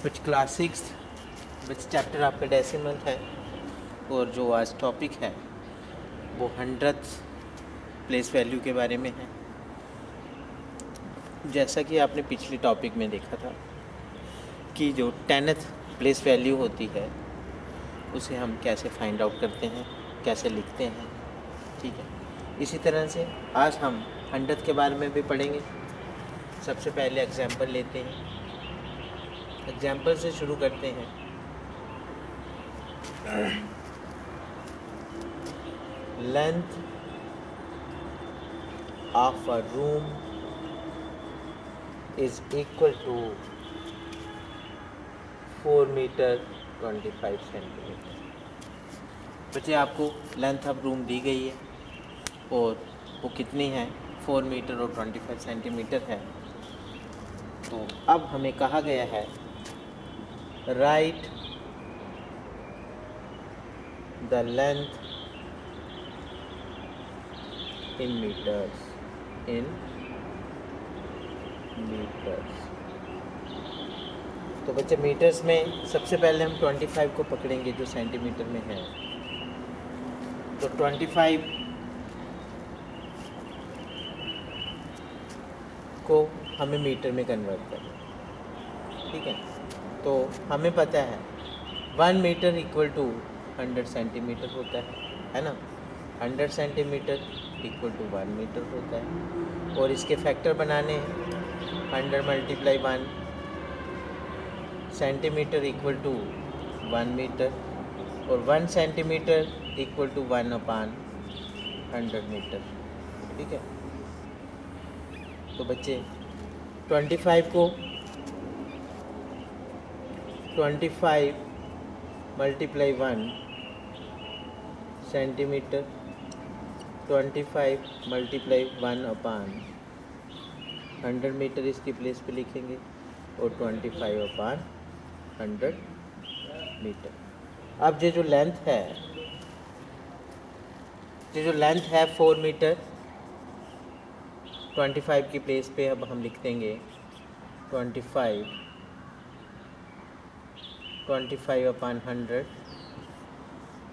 कुछ class six which chapter आपका decimal है और जो आज टॉपिक है वो 100th प्लेस वैल्यू के बारे में है। जैसा कि आपने पिछले टॉपिक में देखा था कि जो 10th प्लेस वैल्यू होती है उसे हम कैसे फाइंड आउट करते हैं, कैसे लिखते हैं, ठीक है। इसी तरह से आज हम 100th के बारे में भी पढ़ेंगे। सबसे पहले एग्जाम्पल लेते हैं, एग्जाम्पल से शुरू करते हैं। Length of a room is equal to 4 metre 25 centimetre. बच्चे आपको लेंथ ऑफ रूम दी गई है और वो कितनी है, 4 मीटर और 25 सेंटीमीटर है। तो अब हमें कहा गया है right the length in metres, तो बच्चे मीटर्स में सबसे पहले हम 25 को पकड़ेंगे जो सेंटीमीटर में है। तो 25 को हमें मीटर में कन्वर्ट करना, ठीक है। तो हमें पता है 1 मीटर इक्वल टू 100 सेंटीमीटर होता है ना। 100 सेंटीमीटर इक्वल टू 1 मीटर होता है और इसके फैक्टर बनाने हैं। 100 multiply 1 centimetre equal to 1 metre और 1 सेंटीमीटर इक्वल टू 1/100 मीटर, ठीक है। तो बच्चे 25 को 25 मल्टीप्लाई 1 सेंटीमीटर, 25 मल्टीप्लाई 1/100 मीटर इसकी प्लेस पे लिखेंगे और 25/100 मीटर। अब ये जो लेंथ है 4 मीटर, 25 की प्लेस पे अब हम लिख देंगे 25/100,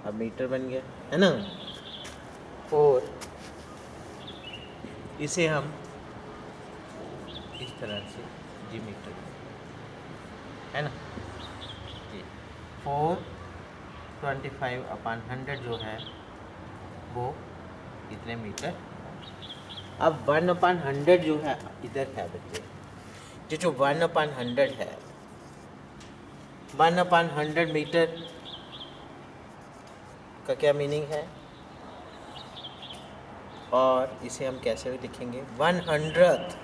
अब मीटर बन गया है ना। और इसे हम इस तरह से जी मीटर है ना जी। 4/25/100 जो है वो इतने मीटर। अब 1/100 जो है इधर है बच्चे, जो 1/100 है, 1/100 मीटर का क्या मीनिंग है और इसे हम कैसे भी लिखेंगे 100th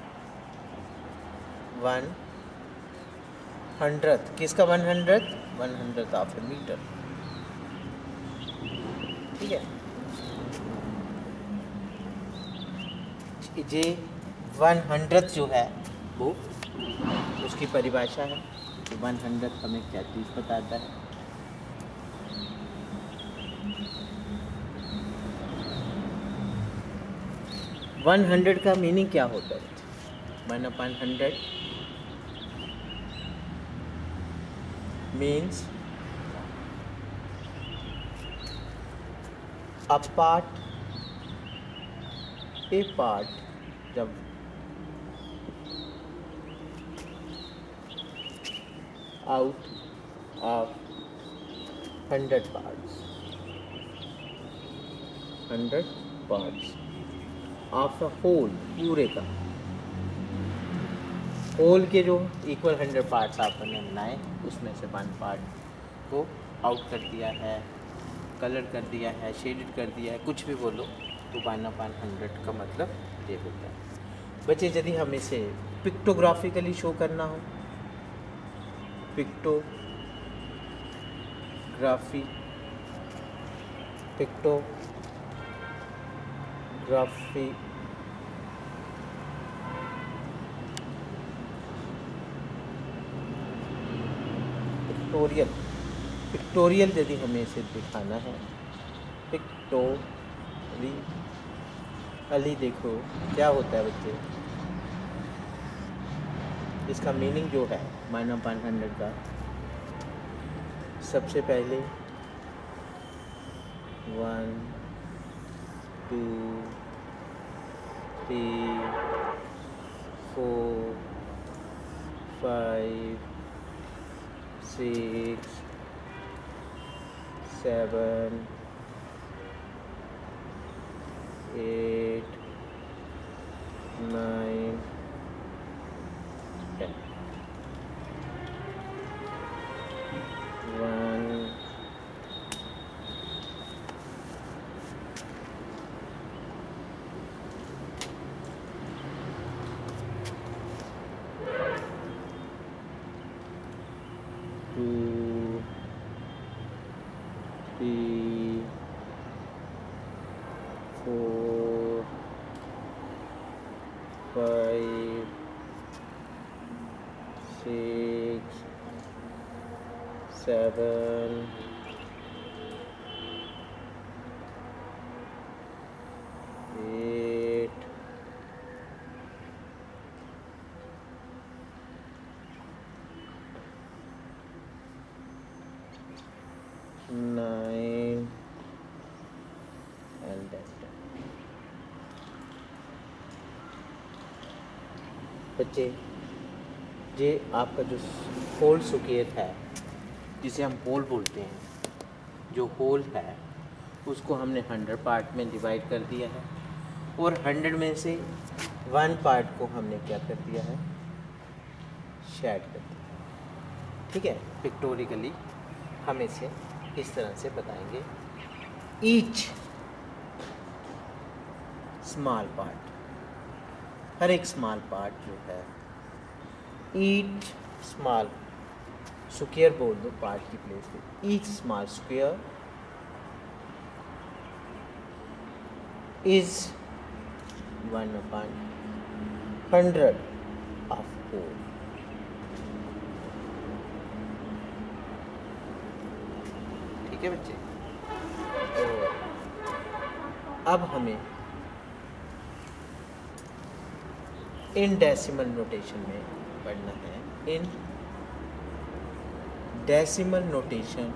किसका 100th ऑफ ए मीटर, ठीक है। ये 100th जो है वो उसकी परिभाषा है। 100 हमें क्या चीज़ बताता है, वन 100 का मीनिंग क्या होता है। 1/100 मीन्स a part जब out of 100 parts of the whole, पूरे का होल के जो इक्वल 100 पार्ट्स आपने बनाए उसमें से 1 पार्ट को आउट कर दिया है, कलर कर दिया है, शेडेड कर दिया है, कुछ भी बोलो, तो 1/100 का मतलब ये होता है। बच्चे यदि हम इसे पिक्टोग्राफिकली शो करना हो, पिक्टोग्राफी पिक्टोरियल यदि हमें इसे दिखाना है, पिक्टोरियली देखो क्या होता है बच्चे, इसका मीनिंग जो है 1/100 का सबसे पहले 1 2 3 4 5 6 7 8 9 10 1 2 3 4 5 6 7 8 9 and then 10। बच्चे, ये आपका जो होल स्क्वायर है, जिसे हम होल बोलते हैं, जो होल है उसको हमने 100 पार्ट में डिवाइड कर दिया है और 100 में से 1 पार्ट को हमने क्या कर दिया है, शेड कर दिया। ठीक है, पिक्टोरिकली हम इसे इस तरह से बताएंगे। ईच स्मॉल पार्ट, हर एक स्मॉल पार्ट जो है, ईच स्मॉल स्क्वायर बोल दो पार्ट की प्लेस पे, each small square is 1/100 of whole. ठीक है बच्चे, तो अब हमें इन डेसिमल नोटेशन में पढ़ना है। इन डेसिमल नोटेशन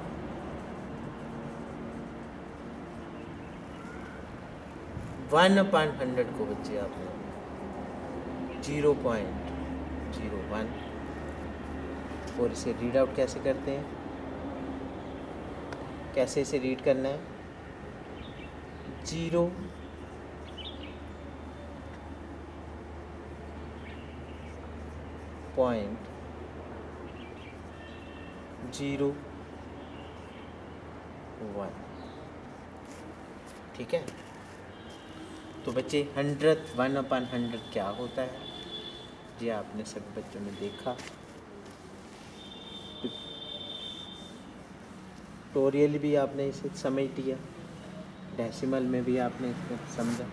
1/100 को बच्चे आपने 0.01 और इसे रीड आउट कैसे करते हैं, कैसे इसे रीड करना है, 0 पॉइंट 0.1। ठीक है, तो बच्चे 1/100 क्या होता है, ये आपने सभी बच्चों ने देखा, ट्यूटोरियल भी आपने इसे समझ लिया, डेसिमल में भी आपने इसे समझा।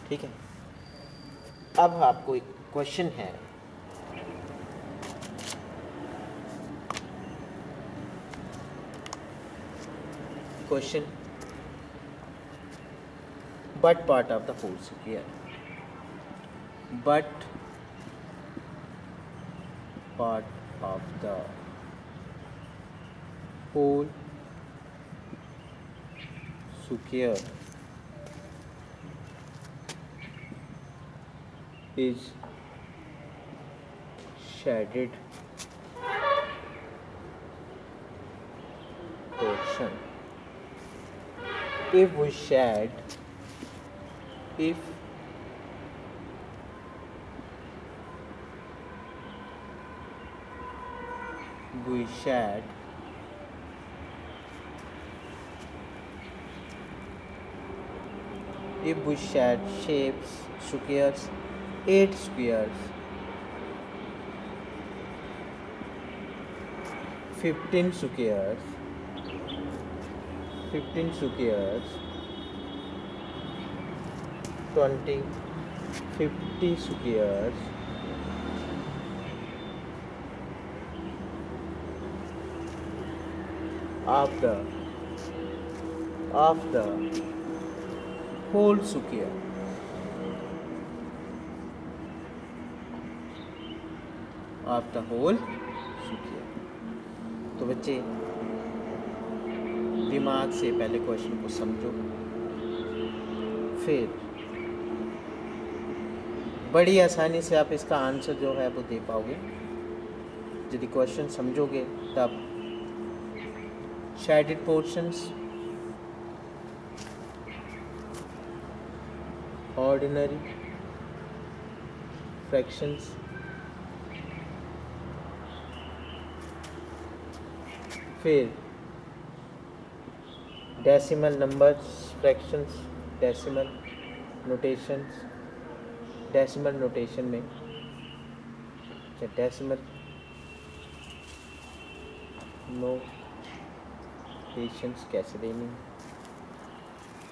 ठीक है, अब आपको एक क्वेश्चन है, question, but part of the whole square, but part of the whole square is shaded portion. If we shade, if we shade shapes, squares, 8 squares, 15 squares, 20, 50 squares, of the whole square of the whole square. तो बच्चे दिमाग से पहले question को समझो, फिर बड़ी आसानी से आप इसका आंसर जो है वो दे पाओगे। यदि क्वेश्चन समझोगे तब शेडेड पोर्शंस, ऑर्डिनरी फ्रैक्शंस, फिर decimal numbers fractions, decimal notations, decimal notation में डेसिमल नोटेशंस कैसे देनी है।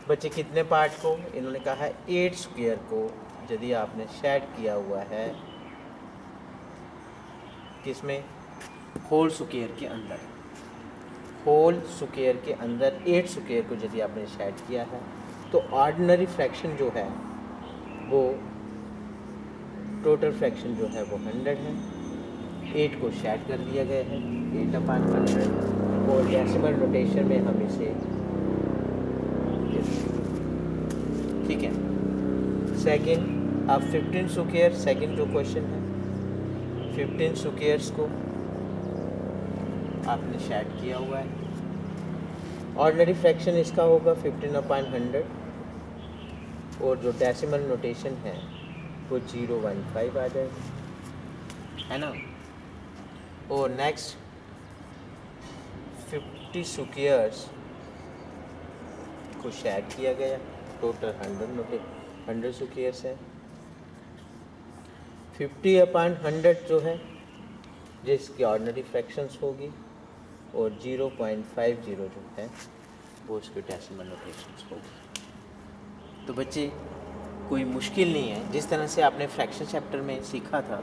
बच्चे कितने पार्ट को, इन्होंने कहा है 8 स्क्वायर को यदि आपने शेड किया हुआ है किसमें, होल स्क्वायर के अंदर, होल स्क्वायर के अंदर 8 स्क्वायर को यदि आपने शेड किया है तो ऑर्डिनरी फ्रैक्शन जो है वो, टोटल फ्रैक्शन जो है वो 100 है। 8 को शेड कर दिया गया है 8/100, और डेसिमल नोटेशन में हम इसे, ठीक है। सेकंड, अब 15 स्क्वायर, सेकंड जो क्वेश्चन है 15 स्क्वायर्स को आपने शेड किया हुआ है। ऑर्डिनरी फ्रैक्शन इसका होगा 15/100, और जो डेसिमल नोटेशन है वो 0.15 आ जाएगा, है ना। और नेक्स्ट 50 स्क्वायर्स को शेड किया गया, टोटल 100 स्क्वायर्स है। 50/100 जो है जिसकी ऑर्डिनरी फ्रैक्शंस होगी, और 0.50 जो है वो उसके डेसिमल नोटेशंस होगी। तो बच्चे कोई मुश्किल नहीं है, जिस तरह से आपने फ्रैक्शन चैप्टर में सीखा था,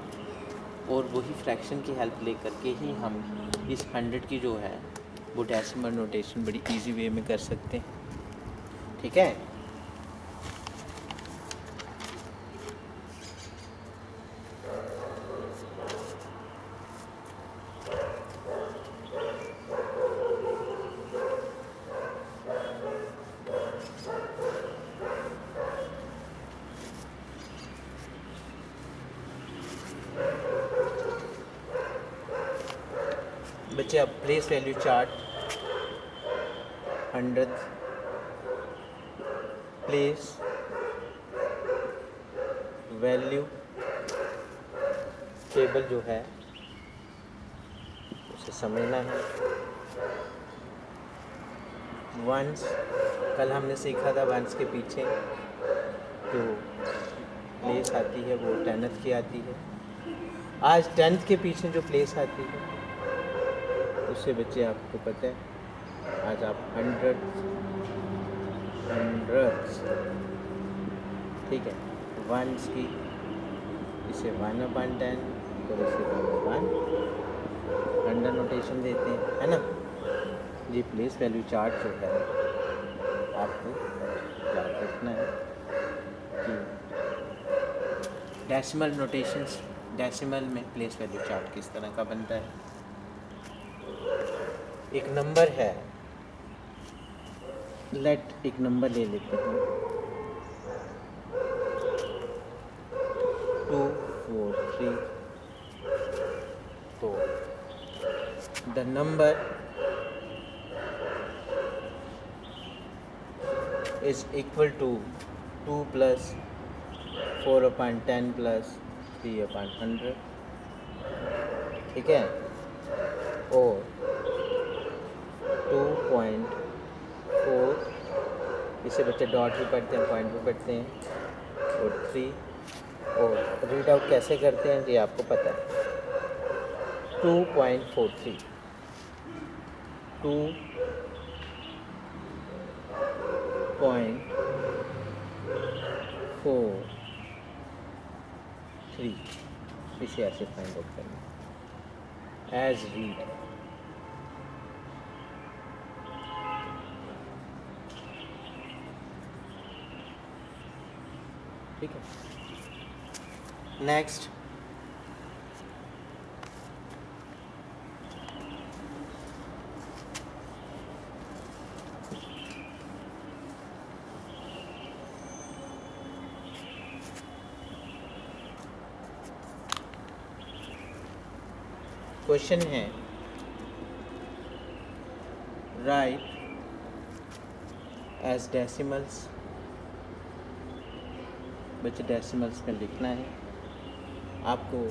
और वही फ्रैक्शन की हेल्प लेकर के ही हम इस 100 की जो है वो डेसिमल नोटेशन बड़ी इजी वे में कर सकते हैं, ठीक है। बच्चे अब place value chart, 100th place value table जो है उसे समझना है। वंस, कल हमने सीखा था वंस के पीछे जो प्लेस आती है वो 10th की आती है। आज 10th के पीछे जो प्लेस आती है उससे बच्चे आपको पता है, आज आप 100, ठीक है, वंस की इसे 1/10 और इसे 1/100 नोटेशन देते हैं, है ना। ये प्लेस वैल्यू चार्ट जो है आपको याद रखना है कि डेसिमल नोटेशंस, डेसिमल में प्लेस वैल्यू चार्ट किस तरह का बनता है। एक नंबर है, एक नंबर ले लेते हैं 2 4 3, तो the number is equal to 2 plus 4/10 plus 3/100, ठीक है। और 2.4, इसे बच्चे डॉट भी पढ़ते हैं, पॉइंट भी पढ़ते हैं, और 3, और रीड आउट कैसे करते हैं ये आपको पता है। 2.43, 2.43, इसे ऐसे फाइंड आउट करना एज रीड। ठीक है। नेक्स्ट क्वेश्चन है राइट एज डेसिमल्स। बच्चे डेसिमल्स में लिखना है। आपको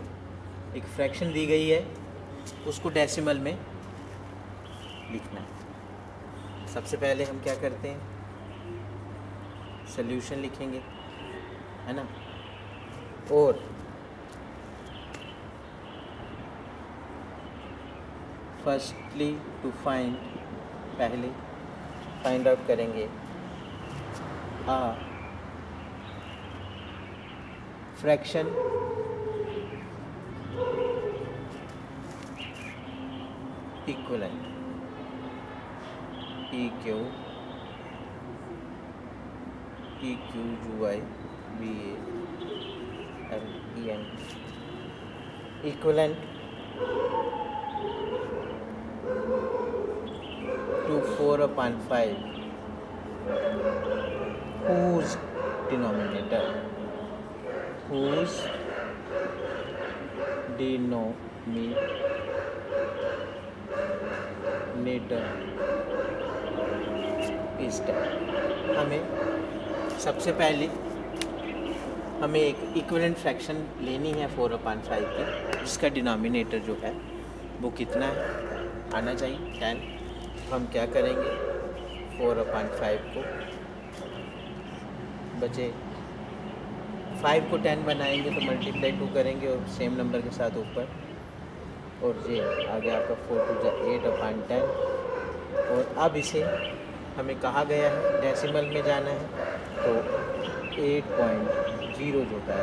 एक फ्रैक्शन दी गई है, उसको डेसिमल में लिखना है। सबसे पहले हम क्या करते हैं, सॉल्यूशन लिखेंगे, है ना। और फर्स्टली टू फाइंड, पहले फाइंड आउट करेंगे fraction equivalent, equivalent to 4/5 whose denominator is 10। हमें सबसे पहले एक इक्विवेलेंट फ्रैक्शन लेनी है 4/5 की, जिसका डिनोमिनेटर जो है वो कितना है, आना चाहिए 10। हम क्या करेंगे, 4/5 को बचे 5 को 10 बनाएंगे तो मल्टीप्लाई 2 करेंगे और सेम नंबर के साथ ऊपर, और ये आगे आपका 4 2 8/10। और अब इसे हमें कहा गया है डेसिमल में जाना है, तो 8.0 जो है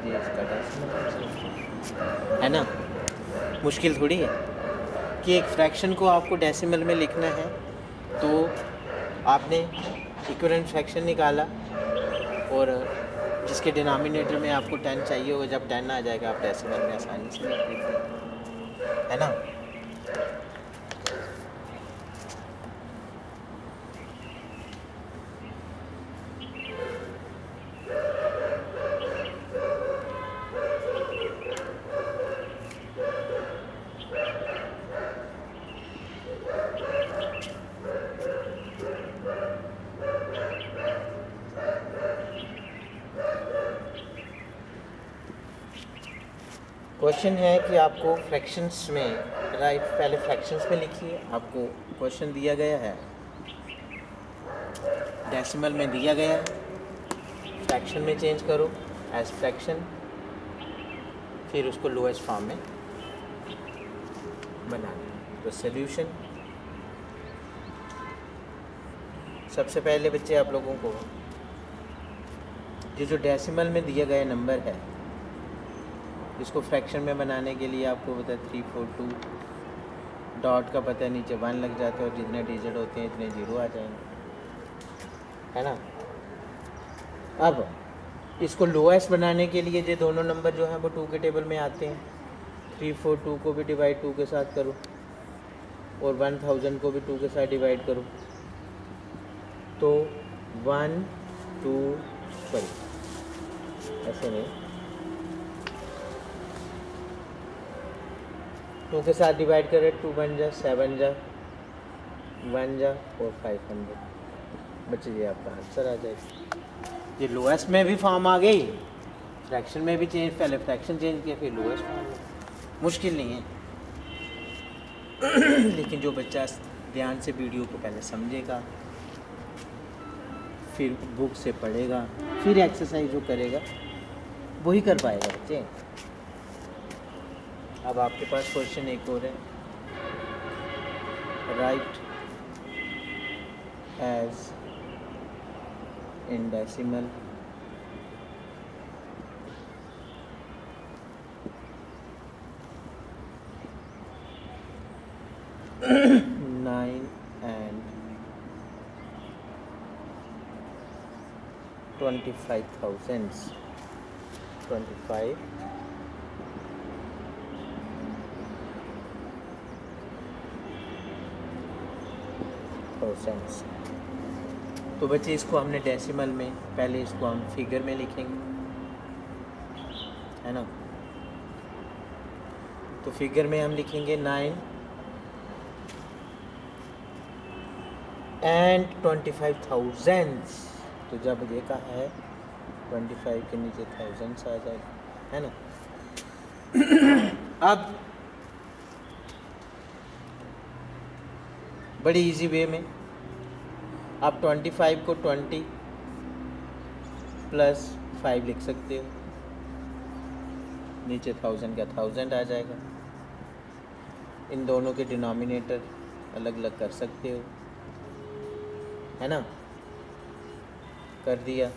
ये इसका डेसिमल है ना। मुश्किल थोड़ी है कि एक फ्रैक्शन को आपको डेसिमल में लिखना है। तो आपने इक्विवेलेंट फ्रैक्शन निकाला और जिसके डिनोमिनेटर में आपको 10 चाहिए होगा, जब 10 आ जाएगा आप डेसिमल में आसानी से लिख लेंगे, है ना। क्वेश्चन है कि आपको फ्रैक्शंस में, राइट, पहले फ्रैक्शंस में लिखिए। आपको क्वेश्चन दिया गया है, डेसिमल में दिया गया है, फ्रैक्शन में चेंज करो एज फ्रैक्शन, फिर उसको लोएस्ट फॉर्म में बनाना है। तो सॉल्यूशन, सबसे पहले बच्चे आप लोगों को ये जो डेसिमल में दिया गया नंबर है, इसको फ्रैक्शन में बनाने के लिए आपको पता है 3 4 2 डॉट का पता है, नीचे 1 लग जाता है और जितने डिजिट होते हैं इतने 0 आ जाएंगे, है ना। अब इसको लोएस्ट बनाने के लिए ये दोनों नंबर जो हैं वो 2 के टेबल में आते हैं। 3 4 2 को भी डिवाइड 2 के साथ करो और 1000 को भी 2 के साथ डिवाइड करो, तो 1 2 सॉरी ऐसे नहीं, 2 के साथ डिवाइड करें, 2 1 जा 7 जा 1 जा और 500 बच्चे, ये आपका आंसर आ जाएगा। ये लोएस्ट में भी फॉर्म आ गई, फ्रैक्शन में भी चेंज, पहले फ्रैक्शन चेंज किया फिर लोएस्ट फॉर्म। मुश्किल नहीं है लेकिन जो बच्चा ध्यान से वीडियो को पहले समझेगा, फिर बुक से पढ़ेगा, फिर एक्सरसाइज जो करेगा वही कर पाएगा बच्चे। अब आपके पास क्वेश्चन एक और है, write as in decimal $9 and 25,000 तो बच्चे इसको हमने डेसिमल में, पहले इसको हम फिगर में लिखेंगे, है ना। तो फिगर में हम लिखेंगे 9 and 25,000। तो जब ये कहा है 25 के नीचे थाउजेंड्स आ जाएगा, है ना। अब बड़ी इजी वे में आप 25 को 20 + 5 लिख सकते हो, नीचे 1000 का 1000 आ जाएगा। इन दोनों के डिनोमिनेटर अलग अलग कर सकते हो, है ना। कर दिया।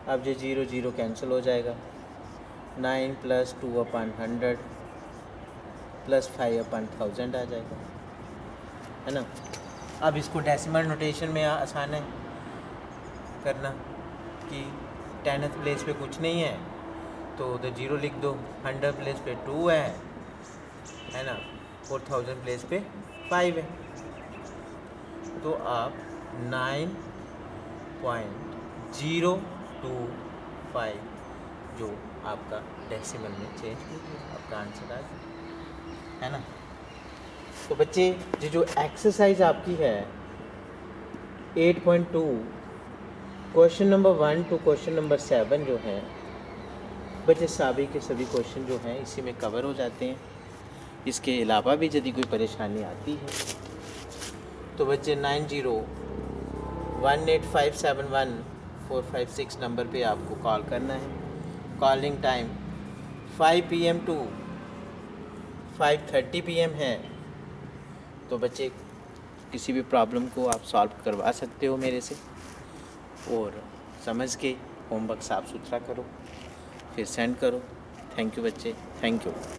अब जो 0 0 कैंसिल हो जाएगा। 9 + 2/100 + 5/1000 आ जाएगा, है ना। अब इसको डेसिमल नोटेशन में आसान है करना कि 10th प्लेस पे कुछ नहीं है तो 0 लिख दो, 100 प्लेस पे 2 है ना, और 1000 प्लेस पे 5 है। तो आप 9.025 जो आपका डेसिमल में चेंज कीजिए, आपका आंसर आ जाए, है ना। तो बच्चे ये जो एक्सरसाइज आपकी है 8.2 question number 1 to question number 7 जो है बच्चे सभी के सभी क्वेश्चन जो हैं इसी में कवर हो जाते हैं। इसके अलावा भी यदि कोई परेशानी आती है तो बच्चे 9018571456 नंबर पे आपको कॉल करना है। Calling time 5 PM to 5:30 PM है। तो बच्चे किसी भी प्रॉब्लम को आप सॉल्व करवा सकते हो मेरे से, और समझ के होमवर्क साफ़ सुथरा करो, फिर सेंड करो। थैंक यू बच्चे, थैंक यू।